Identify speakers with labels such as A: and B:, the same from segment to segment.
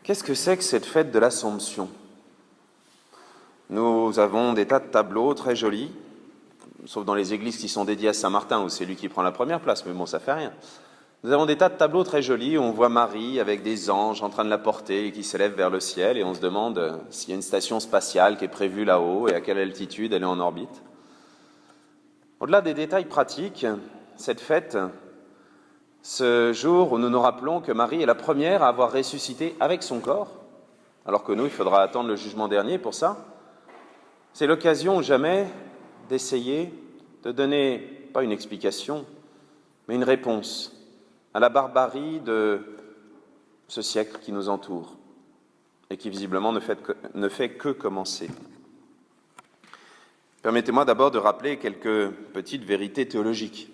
A: Qu'est-ce que c'est que cette fête de l'Assomption? Nous avons des tas de tableaux très jolis, sauf dans les églises qui sont dédiées à Saint-Martin, où c'est lui qui prend la première place, mais bon, ça fait rien. Nous avons des tas de tableaux très jolis où on voit Marie avec des anges en train de la porter et qui s'élève vers le ciel, et on se demande s'il y a une station spatiale qui est prévue là-haut et à quelle altitude elle est en orbite. Au-delà des détails pratiques, cette fête, ce jour où nous nous rappelons que Marie est la première à avoir ressuscité avec son corps, alors que nous, il faudra attendre le jugement dernier pour ça, c'est l'occasion jamais d'essayer de donner, pas une explication, mais une réponse à la barbarie de ce siècle qui nous entoure et qui visiblement ne fait que commencer. Permettez-moi d'abord de rappeler quelques petites vérités théologiques.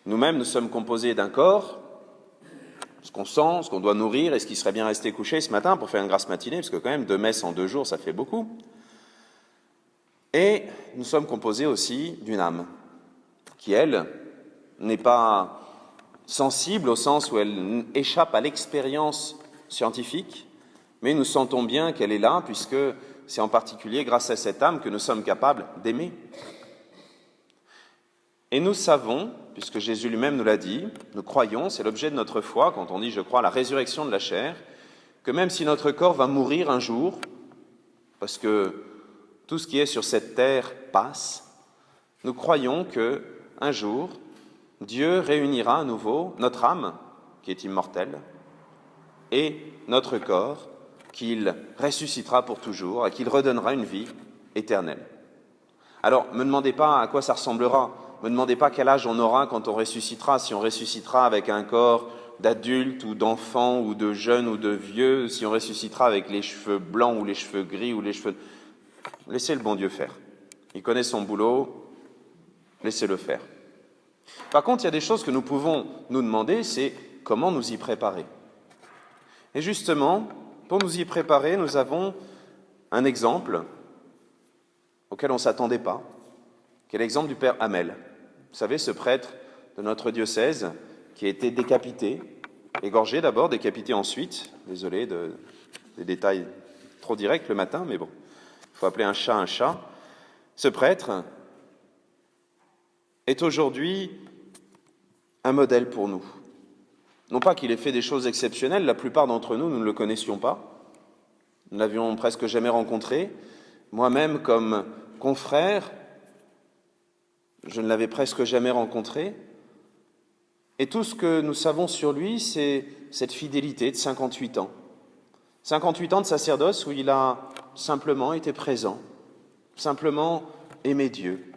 A: Nous-mêmes, nous sommes composés d'un corps, ce qu'on sent, ce qu'on doit nourrir, et ce qui serait bien resté couché ce matin pour faire une grasse matinée, parce que quand même 2 messes en 2 jours, ça fait beaucoup. Et nous sommes composés aussi d'une âme, qui, elle, n'est pas sensible au sens où elle échappe à l'expérience scientifique, mais nous sentons bien qu'elle est là, puisque c'est en particulier grâce à cette âme que nous sommes capables d'aimer. Et nous savons, puisque Jésus lui-même nous l'a dit, nous croyons, c'est l'objet de notre foi, quand on dit « je crois à la résurrection de la chair », que même si notre corps va mourir un jour, parce que tout ce qui est sur cette terre passe, nous croyons que un jour, Dieu réunira à nouveau notre âme, qui est immortelle, et notre corps, qu'il ressuscitera pour toujours et qu'il redonnera une vie éternelle. Alors, ne me demandez pas à quoi ça ressemblera, ne me demandez pas quel âge on aura quand on ressuscitera, si on ressuscitera avec un corps d'adulte ou d'enfant ou de jeune ou de vieux, si on ressuscitera avec les cheveux blancs ou les cheveux gris ou les cheveux... Laissez le bon Dieu faire. Il connaît son boulot, laissez-le faire. Par contre, il y a des choses que nous pouvons nous demander, c'est comment nous y préparer. Et justement, pour nous y préparer, nous avons un exemple auquel on ne s'attendait pas, qui est l'exemple du père Hamel. Vous savez, ce prêtre de notre diocèse qui a été décapité, égorgé d'abord, décapité ensuite. Désolé des détails trop directs le matin, mais bon, il faut appeler un chat un chat. Ce prêtre est aujourd'hui un modèle pour nous. Non pas qu'il ait fait des choses exceptionnelles, la plupart d'entre nous, nous ne le connaissions pas. Nous ne l'avions presque jamais rencontré. Moi-même, comme confrère, je ne l'avais presque jamais rencontré. Et tout ce que nous savons sur lui, c'est cette fidélité de 58 ans. 58 ans de sacerdoce où il a simplement été présent, simplement aimé Dieu.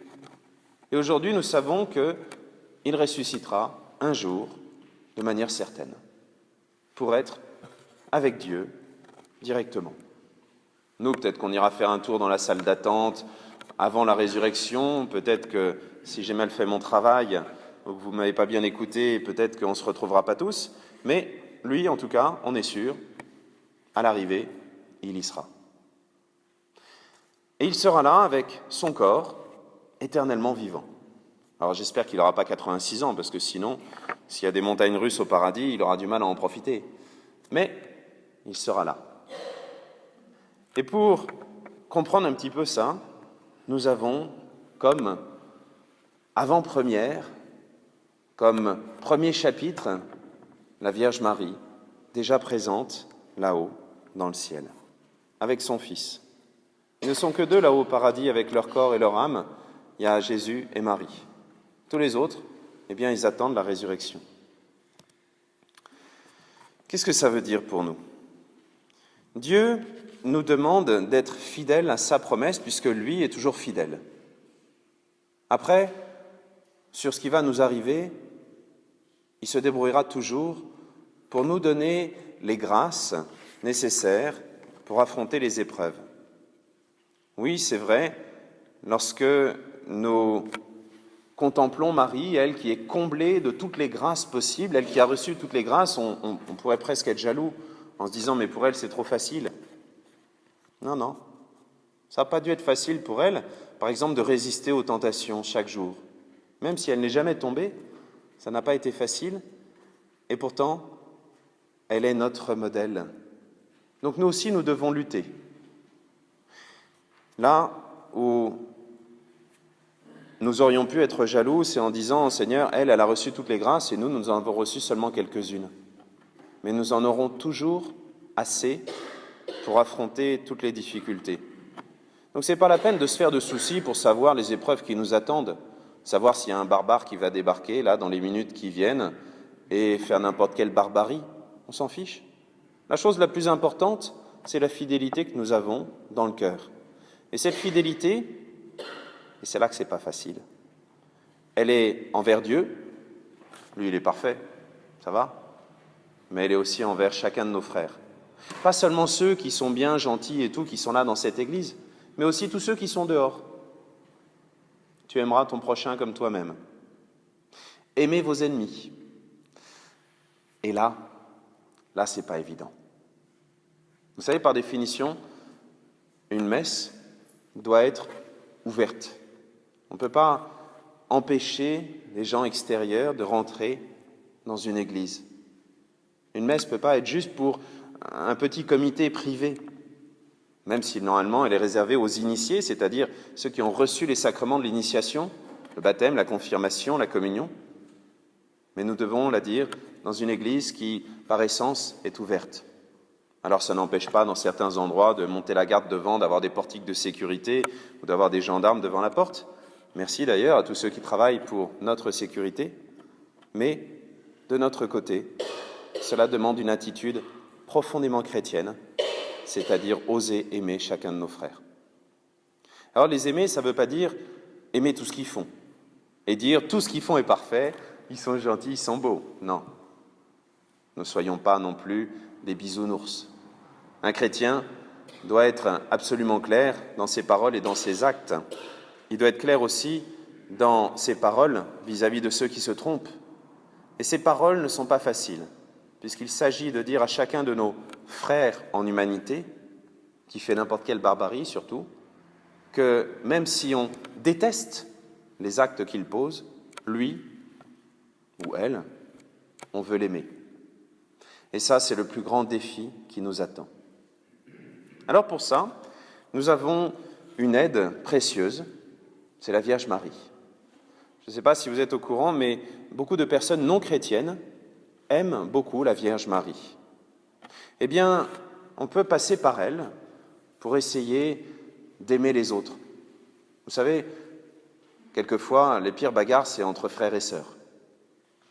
A: Et aujourd'hui, nous savons qu'il ressuscitera un jour, de manière certaine, pour être avec Dieu directement. Nous, peut-être qu'on ira faire un tour dans la salle d'attente avant la résurrection, peut-être que si j'ai mal fait mon travail, ou que vous ne m'avez pas bien écouté, peut-être qu'on ne se retrouvera pas tous, mais lui, en tout cas, on est sûr, à l'arrivée, il y sera. Et il sera là avec son corps, éternellement vivant. Alors j'espère qu'il n'aura pas 86 ans, parce que sinon, s'il y a des montagnes russes au paradis, il aura du mal à en profiter. Mais il sera là. Et pour comprendre un petit peu ça, nous avons comme avant-première, comme premier chapitre, la Vierge Marie, déjà présente là-haut, dans le ciel, avec son Fils. Ils ne sont que 2 là-haut au paradis avec leur corps et leur âme. Il y a Jésus et Marie. Tous les autres, eh bien, ils attendent la résurrection. Qu'est-ce que ça veut dire pour nous? Dieu nous demande d'être fidèles à sa promesse, puisque lui est toujours fidèle. Après, sur ce qui va nous arriver, il se débrouillera toujours pour nous donner les grâces nécessaires pour affronter les épreuves. Oui, c'est vrai, lorsque nous contemplons Marie, elle qui est comblée de toutes les grâces possibles, elle qui a reçu toutes les grâces, on pourrait presque être jaloux en se disant « mais pour elle, c'est trop facile ». Non, non, ça n'a pas dû être facile pour elle, par exemple, de résister aux tentations chaque jour. Même si elle n'est jamais tombée, ça n'a pas été facile, et pourtant, elle est notre modèle. Donc nous aussi, nous devons lutter. Là où nous aurions pu être jaloux, c'est en disant, Seigneur, elle a reçu toutes les grâces et nous en avons reçu seulement quelques-unes. Mais nous en aurons toujours assez pour affronter toutes les difficultés. Donc ce n'est pas la peine de se faire de soucis pour savoir les épreuves qui nous attendent, savoir s'il y a un barbare qui va débarquer là dans les minutes qui viennent et faire n'importe quelle barbarie. On s'en fiche. La chose la plus importante, c'est la fidélité que nous avons dans le cœur. Et cette fidélité, et c'est là que c'est pas facile, elle est envers Dieu, lui il est parfait, ça va, mais elle est aussi envers chacun de nos frères. Pas seulement ceux qui sont bien gentils et tout, qui sont là dans cette église, mais aussi tous ceux qui sont dehors. Tu aimeras ton prochain comme toi-même. Aimez vos ennemis. Et là, c'est pas évident. Vous savez, par définition, une messe doit être ouverte. On ne peut pas empêcher les gens extérieurs de rentrer dans une église. Une messe ne peut pas être juste pour un petit comité privé, même si normalement elle est réservée aux initiés, c'est-à-dire ceux qui ont reçu les sacrements de l'initiation, le baptême, la confirmation, la communion. Mais nous devons la dire dans une église qui, par essence, est ouverte. Alors ça n'empêche pas, dans certains endroits, de monter la garde devant, d'avoir des portiques de sécurité ou d'avoir des gendarmes devant la porte. Merci d'ailleurs à tous ceux qui travaillent pour notre sécurité. Mais, de notre côté, cela demande une attitude profondément chrétienne, c'est-à-dire oser aimer chacun de nos frères. Alors les aimer, ça ne veut pas dire aimer tout ce qu'ils font et dire tout ce qu'ils font est parfait, ils sont gentils, ils sont beaux. Non, ne soyons pas non plus des bisounours. Un chrétien doit être absolument clair dans ses paroles et dans ses actes. Il doit être clair aussi dans ses paroles vis-à-vis de ceux qui se trompent. Et ces paroles ne sont pas faciles, puisqu'il s'agit de dire à chacun de nos frères en humanité, qui fait n'importe quelle barbarie surtout, que même si on déteste les actes qu'il pose, lui ou elle, on veut l'aimer. Et ça, c'est le plus grand défi qui nous attend. Alors pour ça, nous avons une aide précieuse, c'est la Vierge Marie. Je ne sais pas si vous êtes au courant, mais beaucoup de personnes non chrétiennes aiment beaucoup la Vierge Marie. Eh bien, on peut passer par elle pour essayer d'aimer les autres. Vous savez, quelquefois, les pires bagarres, c'est entre frères et sœurs.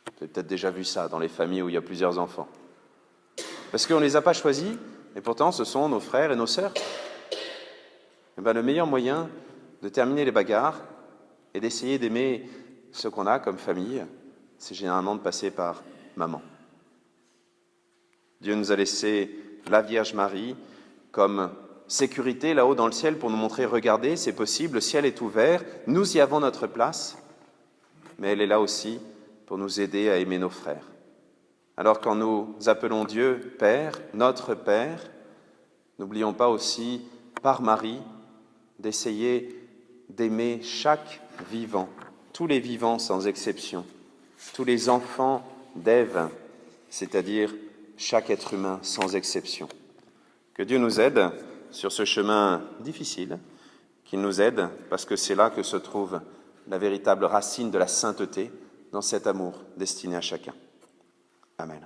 A: Vous avez peut-être déjà vu ça dans les familles où il y a plusieurs enfants. Parce qu'on ne les a pas choisis, et pourtant ce sont nos frères et nos sœurs. Eh bien, le meilleur moyen de terminer les bagarres et d'essayer d'aimer ce qu'on a comme famille, c'est généralement de passer par maman. Dieu nous a laissé la Vierge Marie comme sécurité là-haut dans le ciel pour nous montrer, regardez, c'est possible, le ciel est ouvert, nous y avons notre place, mais elle est là aussi pour nous aider à aimer nos frères. Alors quand nous appelons Dieu Père, notre Père, n'oublions pas aussi, par Marie, d'essayer d'aimer chaque vivant, tous les vivants sans exception, tous les enfants d'Ève, c'est-à-dire chaque être humain sans exception. Que Dieu nous aide sur ce chemin difficile, qu'il nous aide parce que c'est là que se trouve la véritable racine de la sainteté dans cet amour destiné à chacun. Amen.